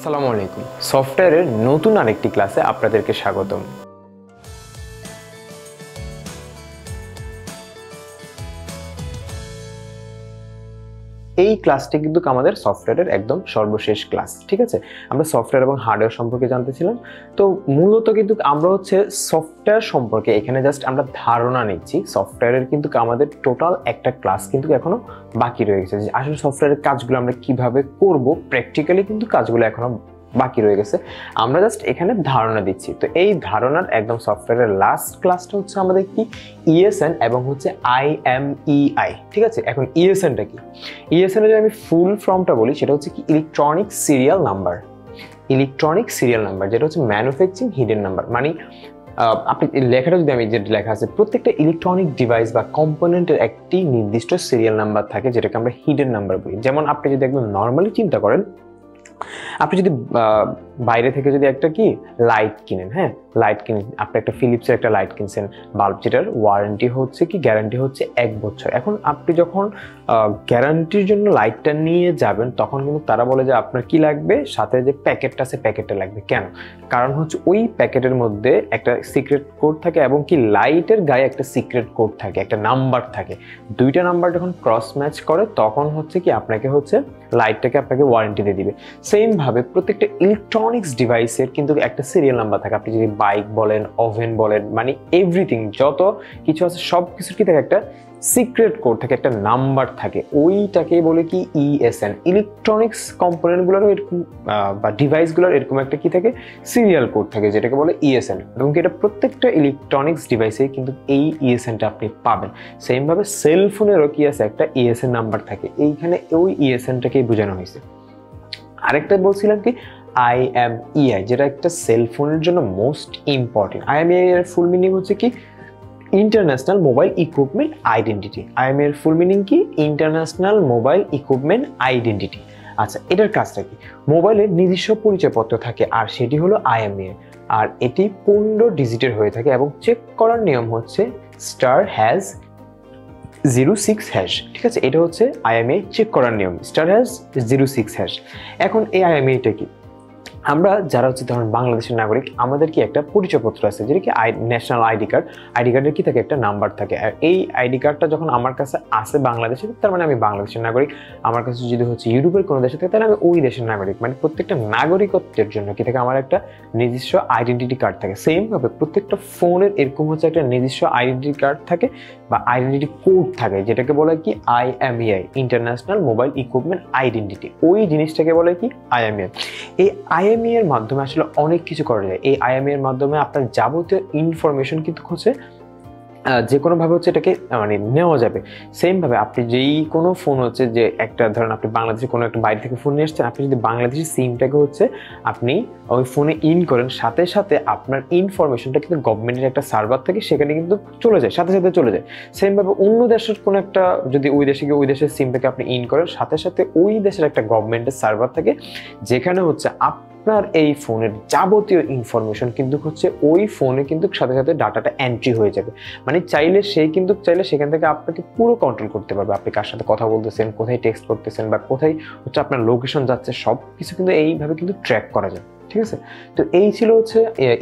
আসসালামু আলাইকুম। সফটওয়্যারের নতুন আরেকটি ক্লাসে আপনাদেরকে স্বাগতম। এই ক্লাসটি কিন্তু আমাদের সফটওয়্যারের একদম সর্বশেষ ক্লাস, ঠিক আছে? আমরা সফটওয়্যার এবং হার্ডওয়্যার সম্পর্কে জানতেছিলাম। তো মূলত কিন্তু আমরা সফটওয়্যার সম্পর্কে এখানে জাস্ট আমরা ধারণা নিচ্ছি। সফটওয়্যারের কিন্তু আমাদের টোটাল একটা ক্লাস কিন্তু এখনো বাকি রয়ে গেছে, যে আসলে সফটওয়্যারের কাজগুলো আমরা কিভাবে করব, প্র্যাকটিক্যালি কিন্তু কাজগুলো এখনো বাকি রয়ে গেছে। আমরা জাস্ট এখানে ধারণা দিচ্ছি। তো এই ধারণার একদম সফটওয়্যারের লাস্ট ক্লাসটা হচ্ছে আমাদের কি ইএসএন এবং হচ্ছে IMEI, ঠিক আছে? এখন ইএসএনটা কি? ইএসএন এর যদি আমি ফুল ফর্মটা বলি, সেটা হচ্ছে কি electronic serial number. Electronic serial number যেটা হচ্ছে ম্যানুফ্যাকচারিং হিডেন নাম্বার। মানে আপনি লেখাটা যদি আমি যেটা লেখা আছে, প্রত্যেকটা ইলেকট্রনিক ডিভাইস বা কম্পোনেন্টের একটি নির্দিষ্ট সিরিয়াল নাম্বার থাকে, যেটাকে আমরা হিডেন নাম্বার বলি। যেমন আপনি যদি একদম নর্মালি চিন্তা করেন, আপনি যদি বাইরে থেকে যদি একটা কি লাইট কিনেন, হ্যাঁ লাইট কিনেন, আপনি একটা ফিলিপসের একটা লাইট কিনছেন, বাল্ব যেটার ওয়ারেন্টি হচ্ছে কি গ্যারান্টি হচ্ছে 1 বছর। এখন আপনি যখন গ্যারান্টির জন্য লাইটটা নিয়ে যাবেন, তখন কিন্তু তারা বলে যে আপনার কি লাগবে, সাথে যে প্যাকেটটা আছে প্যাকেটটা লাগবে। কেন? কারণ হচ্ছে ওই প্যাকেটের মধ্যে একটা সিক্রেট কোড থাকে এবং কি লাইটের গায়ে একটা সিক্রেট কোড থাকে, একটা নাম্বার থাকে। দুইটা নাম্বার যখন ক্রস ম্যাচ করে, তখন হচ্ছে কি আপনাকে লাইটটাকে আপনাকে ওয়ারেন্টি দিয়ে দিবে। সেম ভাবে প্রত্যেকটা ইলেকট্রনিক্স ডিভাইসের কিন্তু একটা সিরিয়াল নাম্বার থাকে। আপনি যদি বাইক বলেন, ওভেন বলেন, মানে এভরিথিং যত কিছু আছে সব কিছুর কি থাকে একটা সিক্রেট কোড থাকে, একটা নাম্বার থাকে। ওইটাকে বলে কি ইএসএন। ইলেকট্রনিক্স কম্পোনেন্টগুলোরও এরকম বা ডিভাইসগুলোর এরকম একটা কি থাকে সিরিয়াল কোড থাকে, যেটাকে বলে ইএসএন। এবং এটা প্রত্যেকটা ইলেকট্রনিক্স ডিভাইসে কিন্তু এই ইএসএনটা আপনি পাবেন। সেম ভাবে সেল ফোনেরও কি আছে একটা ইএসএন নাম্বার থাকে। এইখানে ওই ইএসএনটাকেই বোঝানো হয়েছে। আরেকটা বলছিলাম কি IMEI, যেটা একটা সেল ফোনের জন্য মোস্ট ইম্পর্টেন্ট। IMEI এর ফুল মিনিং হচ্ছে কি international mobile equipment identity. IMEI এর ফুল মিনিং কি ইন্টারন্যাশনাল মোবাইল ইকুইপমেন্ট আইডেন্টিটি। আচ্ছা, এটার কাজটা কি? মোবাইলের নিজস্ব পরিচয়পত্র থাকে, আর সেটি হলো IMEI। আর এটি 15 ডিজিটের হয়ে থাকে এবং চেক করার নিয়ম হচ্ছে *#06#, ঠিক আছে? এটা হচ্ছে IMEI চেক করার নিয়ম, *#06#। এখন এই IMEI-টা কি? আমরা যারা ধরুন বাংলাদেশের নাগরিক, আমাদের কি একটা পরিচয়পত্র আছে, যেটা কি ন্যাশনাল আইডি কার্ড। আইডি কার্ডের কি থাকে একটা নাম্বার থাকে। আর এই আইডি কার্ডটা যখন আমার কাছে আসে বাংলাদেশে, তার মানে আমি বাংলাদেশের নাগরিক। আমার কাছে যদি ইউরোপের কোনো দেশে থাকে, তাহলে আমি ওই দেশের নাগরিক। মানে প্রত্যেকটা নাগরিকত্বের জন্য কি থাকে আমার একটা নিজস্ব আইডেন্টিটি কার্ড থাকে। সেম ভাবে প্রত্যেকটা ফোনের এরকম একটা নিজস্ব আইডেন্টিটি কার্ড থাকে বা আইডেন্টিটি কোড থাকে, যেটাকে বলে কি IMEI, international mobile equipment identity. ওই জিনিসটাকে বলে কি IMEI। এই IMEI এর মাধ্যমে আসলে অনেক কিছু করা যায়। এই IMEI এর মাধ্যমে আপনার যাবতীয় ইনফরমেশন কিন্তু যে কোনো ভাবে এটাকে মানে নেওয়া যাবে। সেম ভাবে আপনি যেই কোনো ফোন যে একটা ধরেন আপনি বাংলাদেশে কোনো একটা বাইরে থেকে ফোন নিয়ে আসছেন, আপনি যদি বাংলাদেশি সিমটাকে আপনি ওই ফোনে ইন করেন, সাথে সাথে আপনার ইনফরমেশনটা কিন্তু গভর্নমেন্টের একটা সার্ভার থেকে সেখানে কিন্তু চলে যায়, সাথে সাথে চলে যায়। সেম ভাবে অন্য দেশের কোনো একটা যদি ওই দেশে গিয়ে ওই দেশের সিমটাকে আপনি ইন করেন, সাথে সাথে ওই দেশের একটা গভর্নমেন্টের সার্ভার থাকে, যেখানে আপনার এই ফোনের যাবতীয় ইনফরমেশন কিন্তু ওই ফোনে কিন্তু সাথে সাথে ডাটাটা এন্ট্রি হয়ে যাবে। মানে চাইলে সেখান থেকে আপনাকে পুরো কন্ট্রোল করতে পারবে। আপনি কার সাথে কথা বলতেছেন, কোথায় টেক্সট করতেছেন, বা কোথায় আপনার লোকেশন যাচ্ছে, সব কিছু কিন্তু এইভাবে কিন্তু ট্র্যাক করা যায়, ঠিক আছে? তো এই ছিল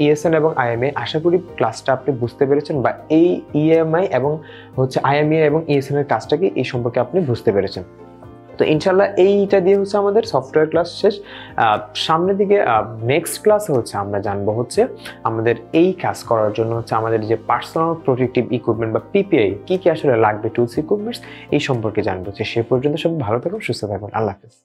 ইএসএন এবং IMEI। আশা করি ক্লাসটা আপনি বুঝতে পেরেছেন, বা এই IMEI এবং IMEI এবং ইএসএন এর কাজটা কি এই সম্পর্কে আপনি বুঝতে পেরেছেন। তো ইনশাল্লাহ এইটা দিয়ে আমাদের সফটওয়্যার ক্লাস শেষ। সামনের দিকে নেক্সট ক্লাসে আমরা জানবো আমাদের এই কাজ করার জন্য আমাদের যে পার্সোনাল প্রোটেক্টিভ ইকুইপমেন্ট বা PPI কি কি আসলে লাগবে, টুলস ইকুইপমেন্টস, এই সম্পর্কে জানবো। সে পর্যন্ত সব ভালো থাকুন, সুস্থ থাকুন। আল্লাহ হাফেজ।